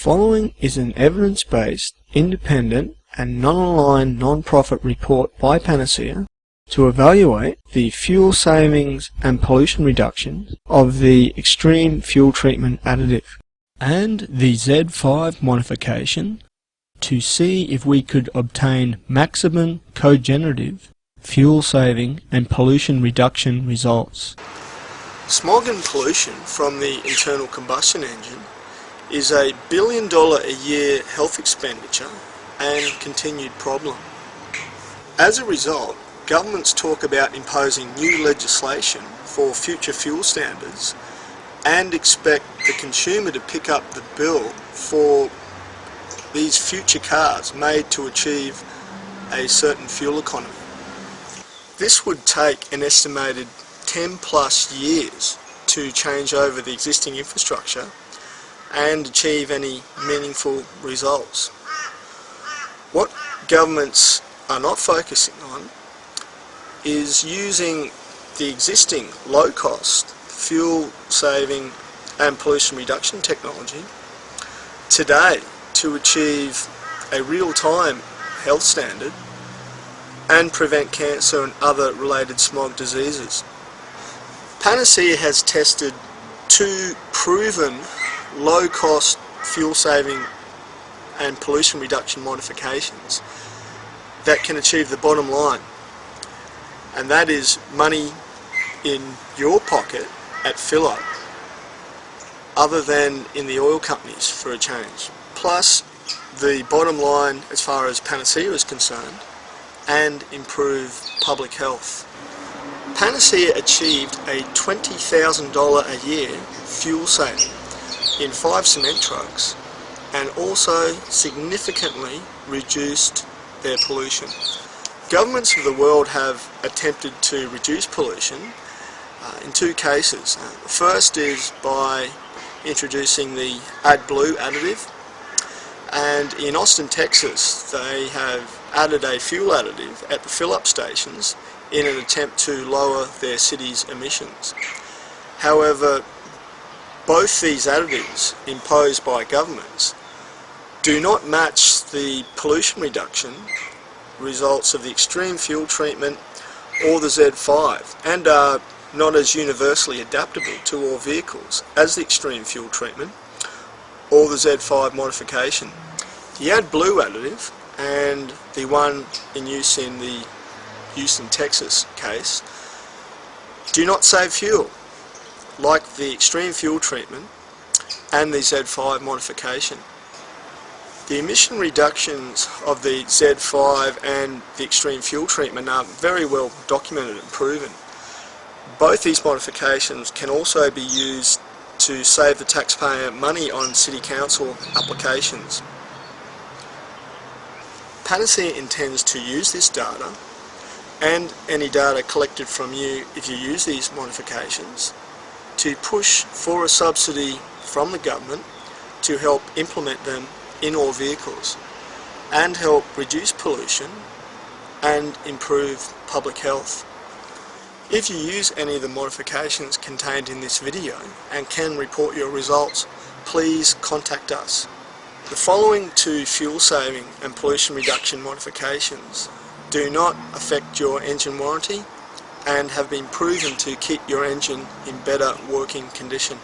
following is an evidence-based, independent and non-aligned non-profit report by Panacea to evaluate the fuel savings and pollution reduction of the Xtreme fuel treatment additive and the Z5 modification to see if we could obtain maximum cogenerative fuel saving and pollution reduction results. Smog and pollution from the internal combustion engine is a $1 billion a year health expenditure and continued problem. As a result, governments talk about imposing new legislation for future fuel standards and expect the consumer to pick up the bill for these future cars made to achieve a certain fuel economy. This would take an estimated 10 plus years to change over the existing infrastructure and achieve any meaningful results. What governments are not focusing on is using the existing low-cost fuel saving and pollution reduction technology today to achieve a real-time health standard and prevent cancer and other related smog diseases. Panacea has tested 2 proven low-cost fuel saving and pollution reduction modifications that can achieve the bottom line, and that is money in your pocket at fill-up other than in the oil companies for a change, plus the bottom line as far as Panacea is concerned, and improve public health. Panacea achieved a $20,000 a year fuel saving in 5 cement trucks and also significantly reduced their pollution. Governments of the world have attempted to reduce pollution in 2 cases. The first is by introducing the AdBlue additive, and in Austin, Texas, they have added a fuel additive at the fill-up stations in an attempt to lower their city's emissions. However, both these additives imposed by governments do not match the pollution reduction results of the Xtreme fuel treatment or the Z5, and are not as universally adaptable to all vehicles as the Xtreme fuel treatment or the Z5 modification. The AdBlue additive and the one in use in the Houston, Texas case do not save fuel like the Xtreme fuel treatment and the Z5 modification. The emission reductions of the Z5 and the Xtreme fuel treatment are very well documented and proven. Both these modifications can also be used to save the taxpayer money on city council applications. Panacea intends to use this data and any data collected from you if you use these modifications to push for a subsidy from the government to help implement them in all vehicles and help reduce pollution and improve public health. If you use any of the modifications contained in this video and can report your results, please contact us. The following 2 fuel saving and pollution reduction modifications do not affect your engine warranty and have been proven to keep your engine in better working condition.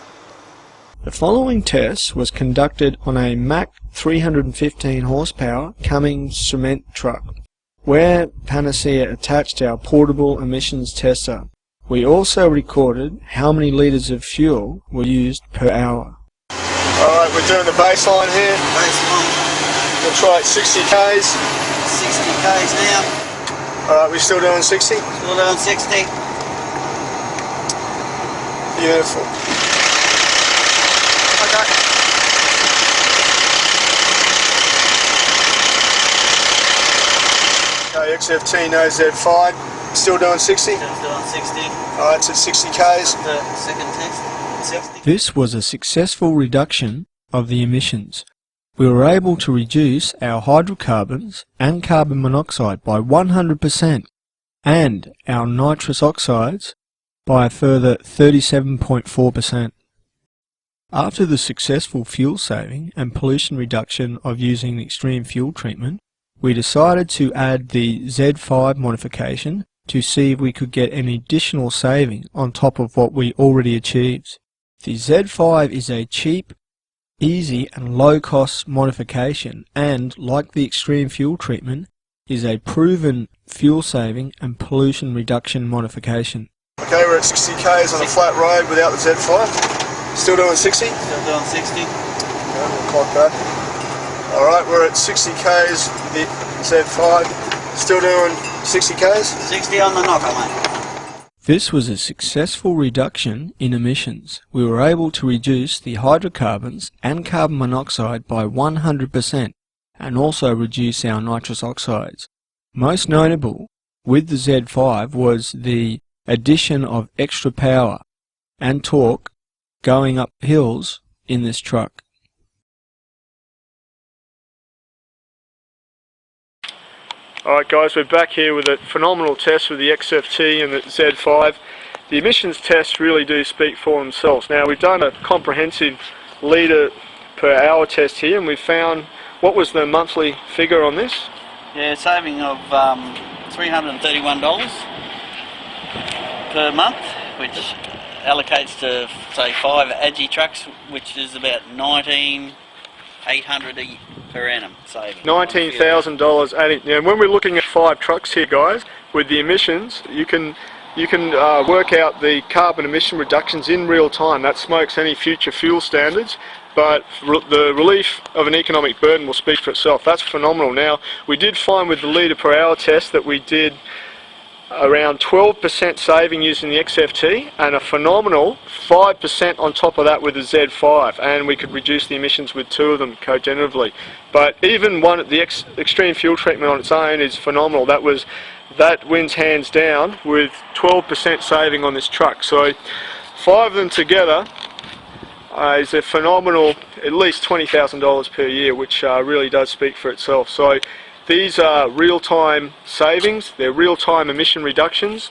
The following test was conducted on a Mack 315 horsepower Cummins cement truck, where Panacea attached our portable emissions tester. We also recorded how many litres of fuel were used per hour. Alright, we're doing the baseline here. Baseline. We'll try it 60 Ks. 60 Ks now. Alright, we're still doing 60? Still doing 60. Beautiful. Okay. Okay, XFT no Z5. Still doing 60? Still doing 60. Alright, it's at 60 Ks. The second test. 60. This was a successful reduction of the emissions. We were able to reduce our hydrocarbons and carbon monoxide by 100% and our nitrous oxides by a further 37.4%. After the successful fuel saving and pollution reduction of using the Xtreme fuel treatment, we decided to add the Z5 modification to see if we could get any additional saving on top of what we already achieved. The Z5 is a cheap, easy and low-cost modification and, like the Xtreme fuel treatment, is a proven fuel saving and pollution reduction modification. Okay, we're at 60 k's on a flat road without the Z5. Still doing 60? Still doing 60. Okay, we'll clock that. Alright, we're at 60 k's with the Z5. Still doing 60 k's? 60 on the knocker, mate. This was a successful reduction in emissions. We were able to reduce the hydrocarbons and carbon monoxide by 100% and also reduce our nitrous oxides. Most notable with the Z5 was the addition of extra power and torque going up hills in this truck. Alright guys, we're back here with a phenomenal test with the XFT and the Z5. The emissions tests really do speak for themselves. Now we've done a comprehensive litre per hour test here and we've found, what was the monthly figure on this? Yeah, saving of $331 per month, which allocates to say 5 Agi trucks, which is about $19,800 per annum saving. $19,000 adding. Now when we're looking at 5 trucks here guys, with the emissions, you can work out the carbon emission reductions in real time. That smokes any future fuel standards, but the relief of an economic burden will speak for itself. That's phenomenal. Now we did find with the litre per hour test that we did around 12% saving using the XFT and a phenomenal 5% on top of that with the Z5, and we could reduce the emissions with 2 of them cogeneratively. But even the Xtreme fuel treatment on its own is phenomenal. That wins hands down with 12% saving on this truck. So 5 of them together is a phenomenal at least $20,000 per year, which really does speak for itself. So these are real-time savings, they're real-time emission reductions,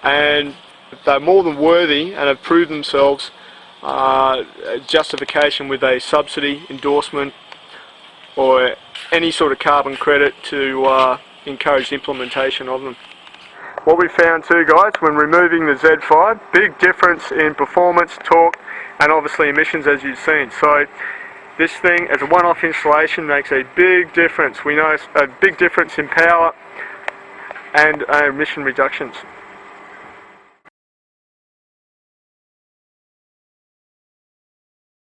and they're more than worthy and have proved themselves justification with a subsidy, endorsement, or any sort of carbon credit to encourage the implementation of them. What we found too guys, when removing the Z5, big difference in performance, torque, and obviously emissions as you've seen. So this thing, as a one-off installation, makes a big difference. We know a big difference in power and emission reductions.